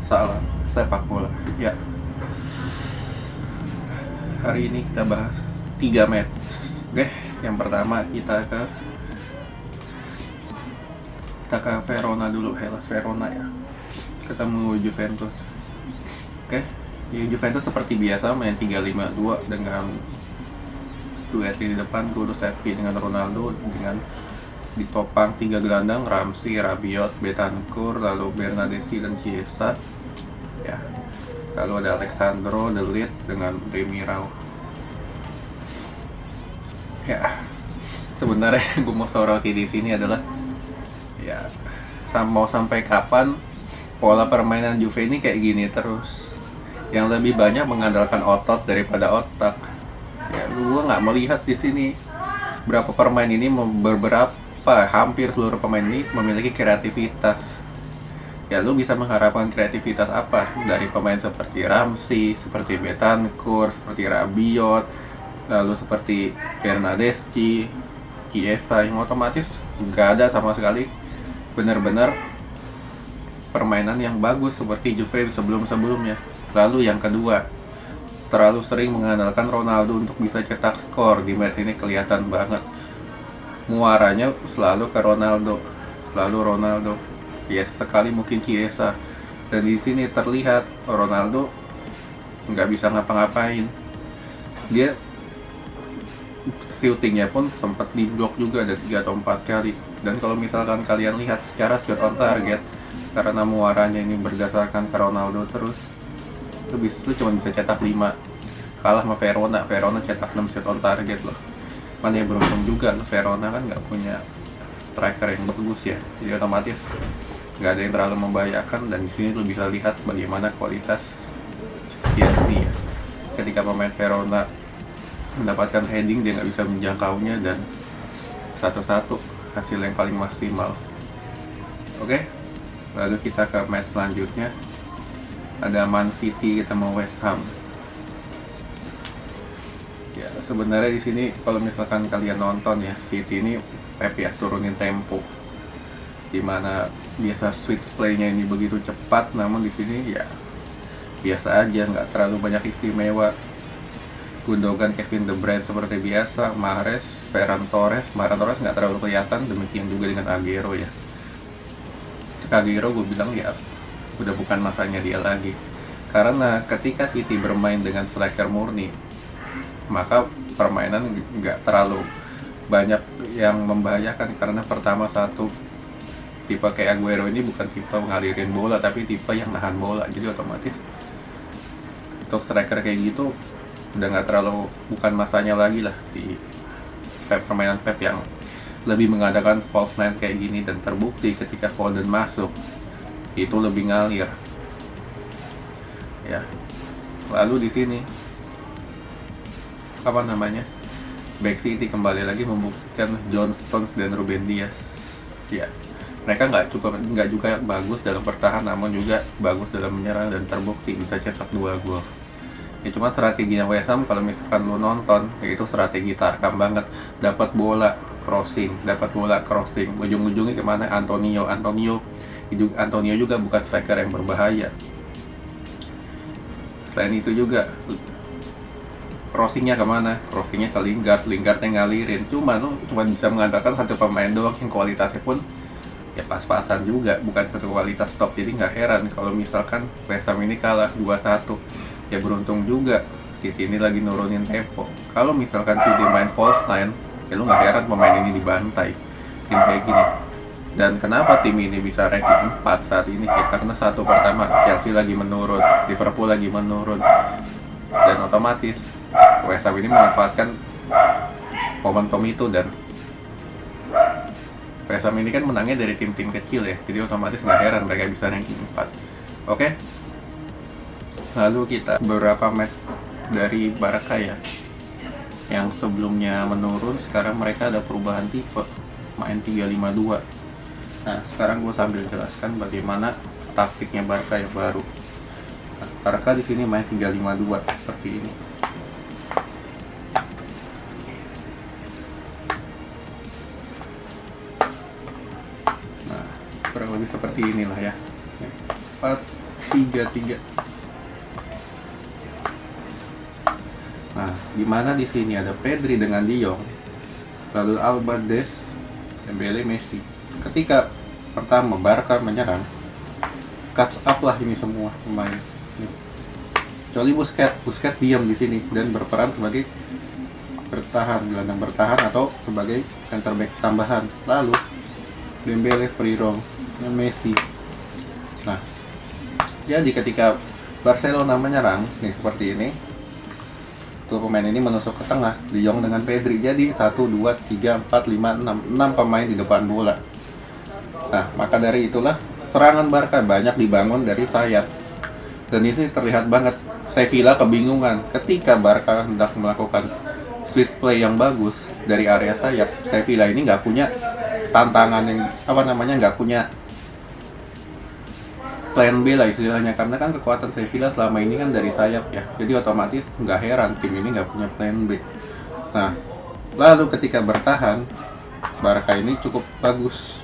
Salam sepak bola. Ya, hari ini kita bahas 3 match. Oke, yang pertama kita ke Verona dulu, Hellas Verona ya. Ketemu Juventus. Oke, ya Juventus seperti biasa main 3-5-2 dengan duet di depan Kulusevski dengan Ronaldo, dengan ditopang 3 gelandang Ramsey, Rabiot, Betancourt, lalu Bernardeschi dan Chiesa. Ya, lalu ada Alexandro, De Ligt dengan Demiral. Ya, sebenarnya gue mau soroti di sini adalah ya mau sampai kapan pola permainan Juve ini kayak gini terus, yang lebih banyak mengandalkan otot daripada otak. Ya, gue nggak melihat di sini berapa pemain ini hampir seluruh pemain ini memiliki kreativitas. Ya, lu bisa mengharapkan kreativitas apa dari pemain seperti Ramsey, seperti Betancourt, seperti Rabiot, lalu seperti Bernardeschi, Chiesa, yang otomatis nggak ada sama sekali benar-benar permainan yang bagus seperti Juve sebelum-sebelumnya. Lalu yang kedua, terlalu sering mengandalkan Ronaldo untuk bisa cetak skor. Di match ini kelihatan banget muaranya selalu ke Ronaldo, ya sekali mungkin Chiesa, dan di sini terlihat Ronaldo nggak bisa ngapa-ngapain. Dia shootingnya pun sempat diblok juga ada 3 atau 4 kali. Dan kalau misalkan kalian lihat secara shot on target, karena muaranya ini berdasarkan ke Ronaldo terus, itu cuma bisa cetak 5, kalah sama Verona cetak 6 shot on target loh. Mana yang beruntung juga, Verona kan nggak punya striker yang bagus ya, jadi otomatis nggak ada yang terlalu membahayakan. Dan di sini lo bisa lihat bagaimana kualitas CSD ya. Ketika pemain Verona mendapatkan heading, dia nggak bisa menjangkaunya, dan satu-satu hasil yang paling maksimal. Oke, lalu kita ke match selanjutnya, ada Man City ketemu West Ham. Ya, sebenarnya di sini kalau misalkan kalian nonton ya, City ini Pep ya turunin tempo, dimana biasa switch playnya ini begitu cepat, namun di sini ya biasa aja, nggak terlalu banyak istimewa. Gundogan, Kevin De Bruyne seperti biasa, Mahrez, Ferran Torres nggak terlalu kelihatan, demikian juga dengan Aguero ya. Aguero gue bilang ya udah bukan masanya dia lagi, karena ketika City bermain dengan striker murni, maka permainan nggak terlalu banyak yang membahayakan. Karena pertama, satu, tipe kayak Aguero ini bukan tipe ngalirin bola, tapi tipe yang nahan bola, jadi otomatis untuk striker kayak gitu udah nggak terlalu, bukan masanya lagi lah di permainan Pep yang lebih mengadakan false nine kayak gini. Dan terbukti ketika Foden masuk, itu lebih ngalir ya. Lalu di sini Back City kembali lagi membuktikan John Stones dan Ruben Dias ya. Mereka nggak juga bagus dalam bertahan, namun juga bagus dalam menyerang, dan terbukti bisa cetak 2 gol ya. Cuma strateginya West Ham kalau misalkan lu nonton, yaitu strategi tarkam banget. Dapat bola crossing, ujung-ujungnya kemana? Antonio juga bukan striker yang berbahaya. Selain itu juga crossingnya kemana? Crossingnya ke Lingard yang ngalirin. Cuma bisa mengandalkan satu pemain doang yang kualitasnya pun ya pas-pasan juga, bukan satu kualitas top. Jadi nggak heran kalau misalkan West Ham ini kalah 2-1. Ya beruntung juga City ini lagi nurunin tempo. Kalau misalkan City main false nine, ya lu nggak heran pemain ini dibantai tim kayak gini. Dan kenapa tim ini bisa ranking 4 saat ini? Ya karena satu, pertama Chelsea lagi menurun, Liverpool lagi menurun, dan otomatis West Ham ini memanfaatkan momentum itu. Dan West Ham ini kan menangnya dari tim-tim kecil ya, jadi otomatis nggak heran mereka bisa ranking 4. Oke, lalu kita beberapa match dari Barca ya, yang sebelumnya menurun, sekarang mereka ada perubahan tipe, main 3-5-2. Nah, sekarang gue sambil jelaskan bagaimana taktiknya Barca yang baru. Nah, Barca di sini main 3-5-2 seperti ini. Nah, kurang lebih seperti inilah ya. 3-3. Nah, dimana di sini ada Pedri dengan De Jong, lalu Alba, Des, Dembele, Messi. Ketika pertama Barca menyerang, catch up lah ini semua pemain. Kecuali Busquets diam di sini dan berperan sebagai gelandang bertahan atau sebagai center back tambahan. Lalu Dembele free roll dengan Messi. Nah, jadi ketika Barcelona menyerang nih seperti ini, tuh pemain ini menusuk ke tengah, De Jong dengan Pedri. Jadi 1, 2, 3, 4, 5, 6 pemain di depan bola. Nah, maka dari itulah serangan Barca banyak dibangun dari sayap. Dan ini terlihat banget Sevilla kebingungan ketika Barca hendak melakukan switch play yang bagus dari area sayap. Sevilla ini nggak punya tantangan yang nggak punya plan B lah istilahnya, karena kan kekuatan Sevilla selama ini kan dari sayap ya, jadi otomatis nggak heran tim ini nggak punya plan B. Nah, lalu ketika bertahan Barca ini cukup bagus,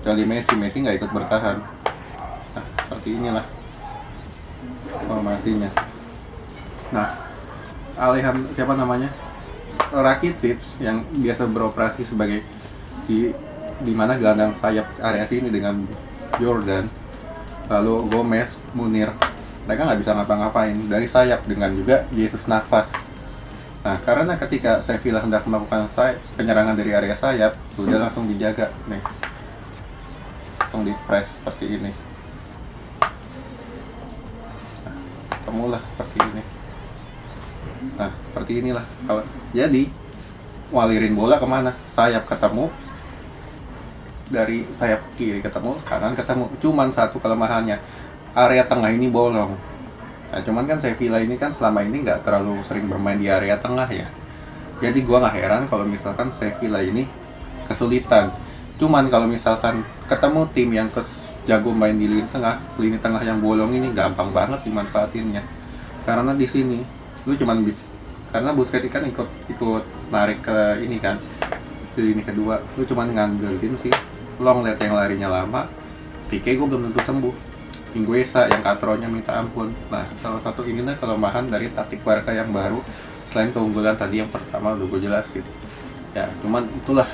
kecuali Messi nggak ikut bertahan. Nah, seperti inilah formasinya. Nah, Rakitic yang biasa beroperasi sebagai di mana gelandang sayap area sini dengan Jordan, lalu Gomez, Munir, mereka nggak bisa ngapa-ngapain dari sayap, dengan juga Jesus Navas. Nah, karena ketika Sevilla hendak melakukan penyerangan dari area sayap, sudah langsung dijaga nih, langsung di press seperti ini. Nah, ketemulah seperti ini. Nah, seperti inilah. Jadi ngalirin bola kemana? Sayap ketemu, dari sayap kiri ketemu, kanan ketemu. Cuman satu kelemahannya, area tengah ini bolong. Nah, cuman kan Sevilla ini kan selama ini nggak terlalu sering bermain di area tengah ya. Jadi gua nggak heran kalau misalkan Sevilla ini kesulitan. Cuman kalau misalkan ketemu tim yang jago main di lini tengah yang bolong ini, gampang banget dimanfaatinnya. Karena di sini lu cuman karena Busquets kan ikut narik ke ini kan, di lini kedua, lu cuman ngandelin sih long liat yang larinya lama. Pique gue belum tentu sembuh. Mingueza yang katronya minta ampun. Nah, salah satu inilah kelemahan dari taktik Barca yang baru, selain keunggulan tadi yang pertama udah gue jelasin ya. Cuman itulah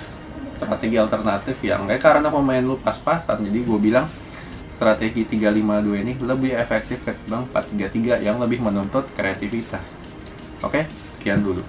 strategi alternatif yang karena pemain lu pas-pasan, jadi gue bilang strategi 3-5-2 ini lebih efektif ketimbang 4-3-3 yang lebih menuntut kreativitas. Oke, sekian dulu.